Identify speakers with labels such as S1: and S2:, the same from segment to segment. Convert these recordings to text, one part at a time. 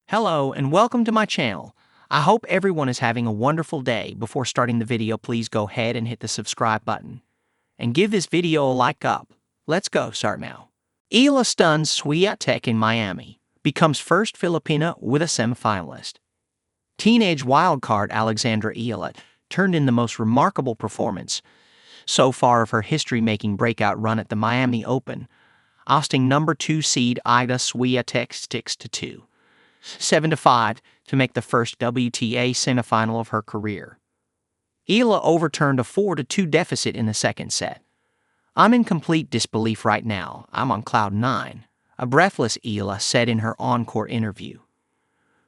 S1: Hello and welcome to my channel. I hope everyone is having a wonderful day. Before starting the video, please go ahead and hit the subscribe button. And give this video a like up. Let's go, start now. Eala stuns Swiatek in Miami, becomes first Filipina with a semifinalist. Teenage wildcard Alexandra Eala turned in the most remarkable performance so far of her history-making breakout run at the Miami Open, ousting number 2 seed Iga Swiatek 6-2. 7-5 to make the first WTA semifinal of her career. Eala overturned a 4-2 deficit in the second set. "I'm in complete disbelief right now. I'm on cloud 9, a breathless Eala said in her encore interview.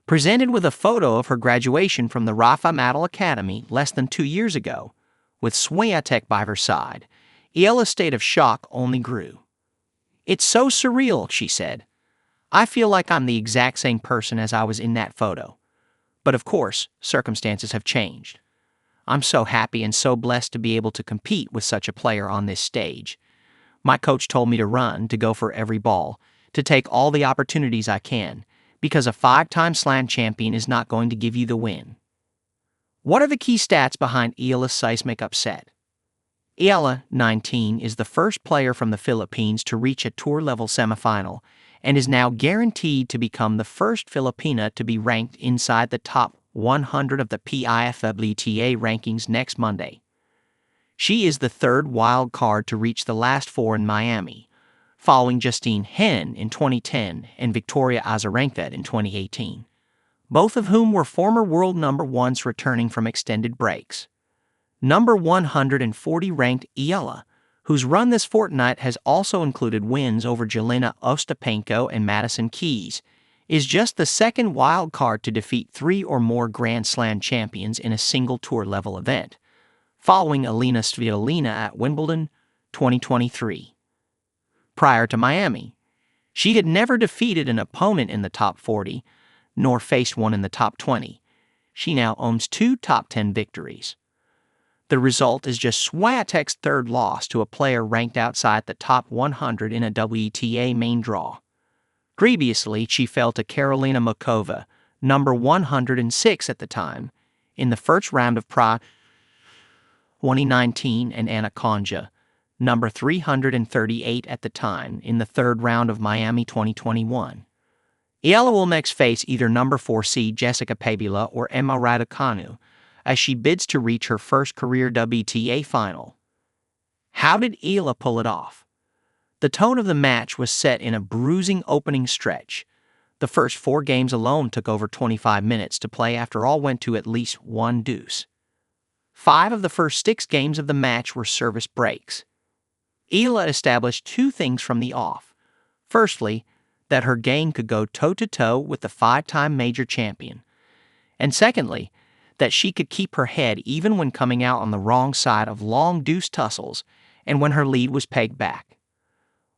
S1: Presented with a photo of her graduation from the Rafa Nadal Academy less than 2 years ago, with Swiatek by her side, Eala's state of shock only grew. "It's so surreal," she said. "I feel like I'm the exact same person as I was in that photo. But of course, circumstances have changed. I'm so happy and so blessed to be able to compete with such a player on this stage. My coach told me to run, to go for every ball, to take all the opportunities I can, because a 5-time slam champion is not going to give you the win." What are the key stats behind Eala's seismic upset? Eala, 19, is the first player from the Philippines to reach a tour-level semifinal, and is now guaranteed to become the first Filipina to be ranked inside the top 100 of the PIFWTA rankings next Monday. She is the third wild card to reach the last 4 in Miami, following Justine Henin in 2010 and Victoria Azarenka in 2018, both of whom were former world number 1s returning from extended breaks. Number 140 ranked Eala, whose run this fortnight has also included wins over Jelena Ostapenko and Madison Keys, is just the second wild card to defeat 3 or more Grand Slam champions in a single tour-level event, following Alina Svitolina at Wimbledon 2023. Prior to Miami, she had never defeated an opponent in the top 40, nor faced one in the top 20. She now owns 2 top 10 victories. The result is just Swiatek's third loss to a player ranked outside the top 100 in a WTA main draw. Previously, she fell to Karolina Muchova, number 106 at the time, in the first round of Prague 2019, and Anna Konja, number 338 at the time, in the third round of Miami 2021. Eala will next face either number 4 seed Jessica Pegula or Emma Raducanu, as she bids to reach her first career WTA final. How did Eala pull it off? The tone of the match was set in a bruising opening stretch. The first 4 games alone took over 25 minutes to play after all went to at least 1 deuce. 5 of the first 6 games of the match were service breaks. Eala established 2 things from the off. Firstly, that her game could go toe-to-toe with the 5-time major champion. And secondly, that she could keep her head even when coming out on the wrong side of long deuce tussles and when her lead was pegged back.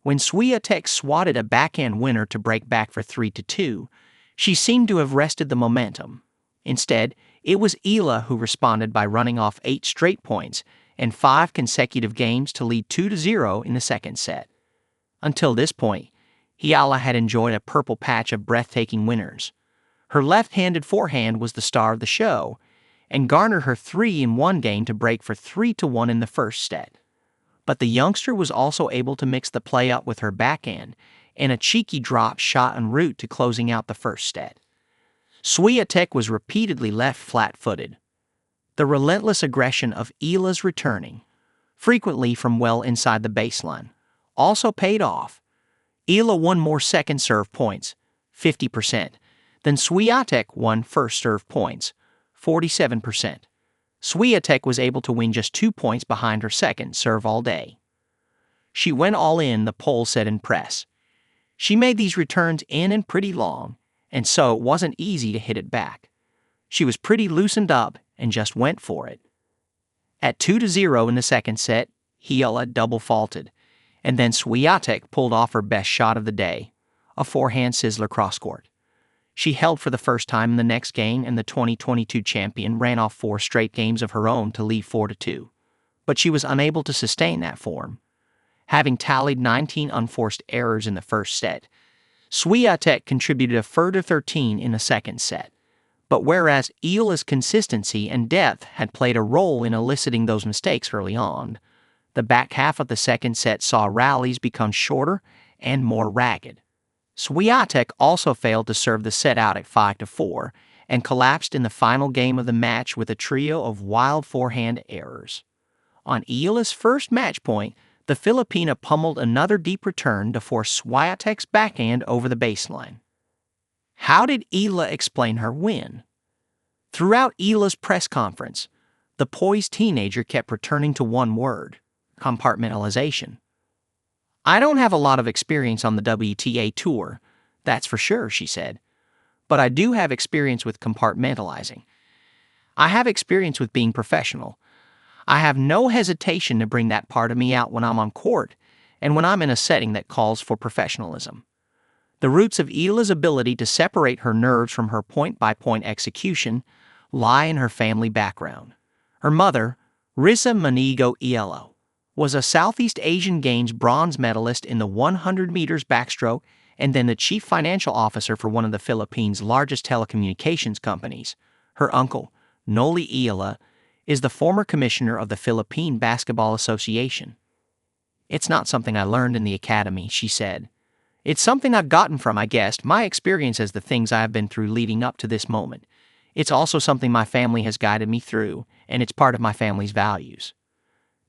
S1: When Swiatek swatted a backhand winner to break back for 3-2, she seemed to have wrested the momentum. Instead, it was Eala who responded by running off 8 straight points and 5 consecutive games to lead 2-0 in the second set. Until this point, Eala had enjoyed a purple patch of breathtaking winners. Her left-handed forehand was the star of the show, and garnered her 3 in one game to break for 3-1 in the first set. But the youngster was also able to mix the play up with her backhand and a cheeky drop shot en route to closing out the first set. Swiatek was repeatedly left flat-footed. The relentless aggression of Eala's returning, frequently from well inside the baseline, also paid off. Eala won more second serve points, 50%, than Swiatek won first serve points, 47%. Swiatek was able to win just 2 points behind her second serve all day. She went all in, the poll said in press. She made these returns in and pretty long, and so it wasn't easy to hit it back. She was pretty loosened up and just went for it. At 2-0 in the second set, Eala double faulted, and then Swiatek pulled off her best shot of the day, a forehand sizzler cross-court. She held for the first time in the next game, and the 2022 champion ran off 4 straight games of her own to lead 4-2. But she was unable to sustain that form. Having tallied 19 unforced errors in the first set, Swiatek contributed a further 13 in the second set. But whereas Eala's consistency and depth had played a role in eliciting those mistakes early on, the back half of the second set saw rallies become shorter and more ragged. Swiatek also failed to serve the set out at 5-4 and collapsed in the final game of the match with a trio of wild forehand errors. On Eala's first match point, the Filipina pummeled another deep return to force Swiatek's backhand over the baseline. How did Eala explain her win? Throughout Eala's press conference, the poised teenager kept returning to one word: compartmentalization. "I don't have a lot of experience on the WTA tour, that's for sure," she said. "But I do have experience with compartmentalizing. I have experience with being professional. I have no hesitation to bring that part of me out when I'm on court and when I'm in a setting that calls for professionalism." The roots of Eala's ability to separate her nerves from her point-by-point execution lie in her family background. Her mother, Rafa Nadal Academy, was a Southeast Asian Games bronze medalist in the 100 meters backstroke and then the chief financial officer for one of the Philippines' largest telecommunications companies. Her uncle, Noli Eala, is the former commissioner of the Philippine Basketball Association. "It's not something I learned in the academy," she said. "It's something I've gotten from, I guess, my experience as the things I have been through leading up to this moment. It's also something my family has guided me through, and it's part of my family's values.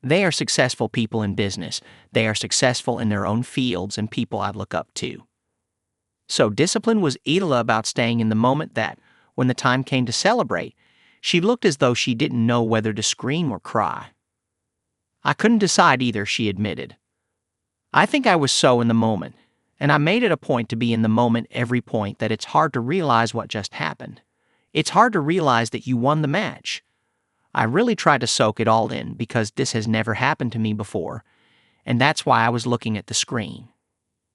S1: They are successful people in business. They are successful in their own fields and people I look up to." So disciplined was Eala about staying in the moment that, when the time came to celebrate, she looked as though she didn't know whether to scream or cry. "I couldn't decide either," she admitted. "I think I was so in the moment, and I made it a point to be in the moment every point that it's hard to realize what just happened. It's hard to realize that you won the match. I really tried to soak it all in because this has never happened to me before, and that's why I was looking at the screen.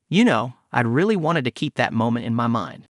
S1: You know, I'd really wanted to keep that moment in my mind."